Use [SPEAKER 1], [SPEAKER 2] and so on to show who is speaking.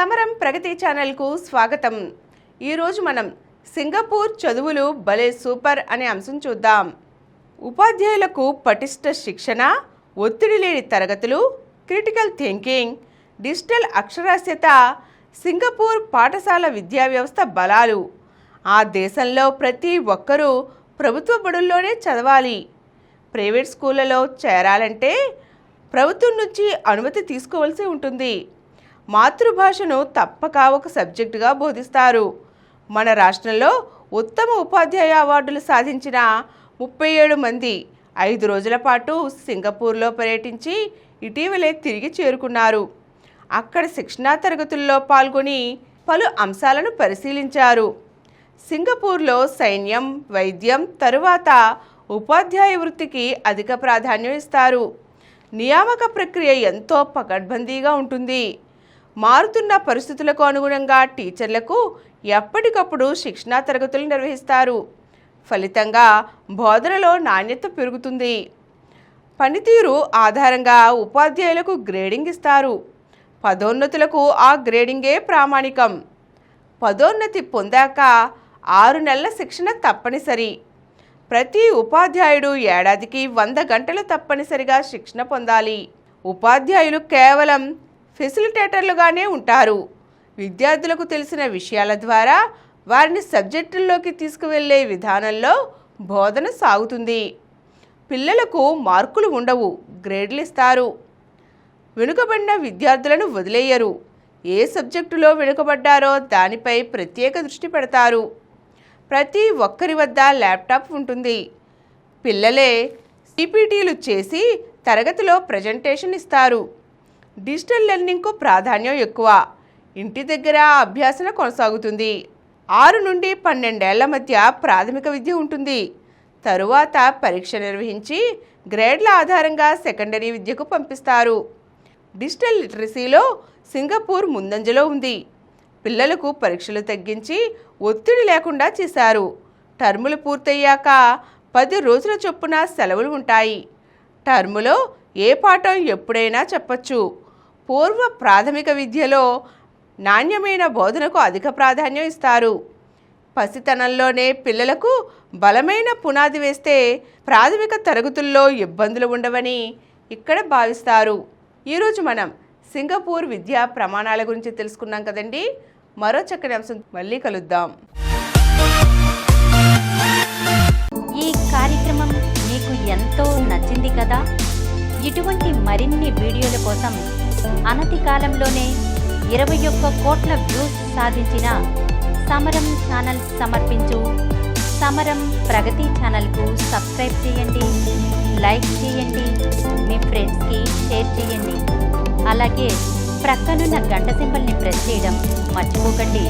[SPEAKER 1] సమరం ప్రగతి ఛానల్కు స్వాగతం. ఈరోజు మనం సింగపూర్ చదువులు భలే సూపర్ అనే అంశం చూద్దాం. ఉపాధ్యాయులకు పటిష్ట శిక్షణ, ఒత్తిడి లేని తరగతులు, క్రిటికల్ థింకింగ్, డిజిటల్ అక్షరాస్యత, సింగపూర్ పాఠశాల విద్యా వ్యవస్థ బలాలు. ఆ దేశంలో ప్రతి ఒక్కరూ ప్రభుత్వ బడుల్లోనే చదవాలి. ప్రైవేట్ స్కూళ్ళలో చేరాలంటే ప్రభుత్వం నుంచి అనుమతి తీసుకోవాల్సి ఉంటుంది. మాతృభాషను తప్పక ఒక సబ్జెక్టుగా బోధిస్తారు. మన రాష్ట్రంలో ఉత్తమ ఉపాధ్యాయ అవార్డులు సాధించిన 37 మంది 5 రోజుల పాటు సింగపూర్లో పర్యటించి ఇటీవలే తిరిగి చేరుకున్నారు. అక్కడ శిక్షణా తరగతుల్లో పాల్గొని పలు అంశాలను పరిశీలించారు. సింగపూర్లో సైన్యం, వైద్యం తరువాత ఉపాధ్యాయ వృత్తికి అధిక ప్రాధాన్యం ఇస్తారు. నియామక ప్రక్రియ ఎంతో పకడ్బందీగా ఉంటుంది. మారుతున్న పరిస్థితులకు అనుగుణంగా టీచర్లకు ఎప్పటికప్పుడు శిక్షణా తరగతులు నిర్వహిస్తారు. ఫలితంగా బోధనలో నాణ్యత పెరుగుతుంది. పనితీరు ఆధారంగా ఉపాధ్యాయులకు గ్రేడింగ్ ఇస్తారు. పదోన్నతులకు ఆ గ్రేడింగే ప్రామాణికం. పదోన్నతి పొందాక 6 నెలల శిక్షణ తప్పనిసరి. ప్రతి ఉపాధ్యాయుడు ఏడాదికి 100 గంటలు తప్పనిసరిగా శిక్షణ పొందాలి. ఉపాధ్యాయులు కేవలం ఫెసిలిటేటర్లుగానే ఉంటారు. విద్యార్థులకు తెలిసిన విషయాల ద్వారా వారిని సబ్జెక్టుల్లోకి తీసుకువెళ్లే విధానంలో బోధన సాగుతుంది. పిల్లలకు మార్కులు ఉండవు, గ్రేడ్లు ఇస్తారు. వెనుకబడిన విద్యార్థులను వదిలేయరు. ఏ సబ్జెక్టులో వెనుకబడ్డారో దానిపై ప్రత్యేక దృష్టి పెడతారు. ప్రతి ఒక్కరి వద్ద ల్యాప్టాప్ ఉంటుంది. పిల్లలే పీపీటీలు చేసి తరగతిలో ప్రజెంటేషన్ ఇస్తారు. డిజిటల్ లెర్నింగ్కు ప్రాధాన్యం ఎక్కువ. ఇంటి దగ్గర అభ్యాసన కొనసాగుతుంది. 6 నుండి 12 ఏళ్ల మధ్య ప్రాథమిక విద్య ఉంటుంది. తరువాత పరీక్ష నిర్వహించి గ్రేడ్ల ఆధారంగా సెకండరీ విద్యకు పంపిస్తారు. డిజిటల్ లిటరసీలో సింగపూర్ ముందంజలో ఉంది. పిల్లలకు పరీక్షలు తగ్గించి ఒత్తిడి లేకుండా చేశారు. టర్ములు పూర్తయ్యాక 10 రోజుల చొప్పున సెలవులు ఉంటాయి. టర్ములో ఏ పాఠం ఎప్పుడైనా చెప్పచ్చు. పూర్వ ప్రాథమిక విద్యలో నాణ్యమైన బోధనకు అధిక ప్రాధాన్యం ఇస్తారు. పసితనంలోనే పిల్లలకు బలమైన పునాది వేస్తే ప్రాథమిక తరగతుల్లో ఇబ్బందులు ఉండవని ఇక్కడ భావిస్తారు. ఈరోజు మనం సింగపూర్ విద్యా ప్రమాణాల గురించి తెలుసుకున్నాం కదండి. మరో చక్కని అంశం మళ్ళీ కలుద్దాం.
[SPEAKER 2] ఈ కార్యక్రమం మీకు ఎంతో నచ్చింది కదా. ఇటువంటి మరిన్ని వీడియోల కోసం అనతి కాలంలోనే 21 కోట్ల వ్యూస్ సాధించిన సమరం ఛానల్ సమర్పించు సమరం ప్రగతి ఛానల్కు సబ్స్క్రైబ్ చేయండి, లైక్ చేయండి, మీ ఫ్రెండ్స్కి షేర్ చేయండి. అలాగే ప్రక్కనున్న గంట సింబల్ని ప్రెస్ చేయడం మర్చిపోకండి.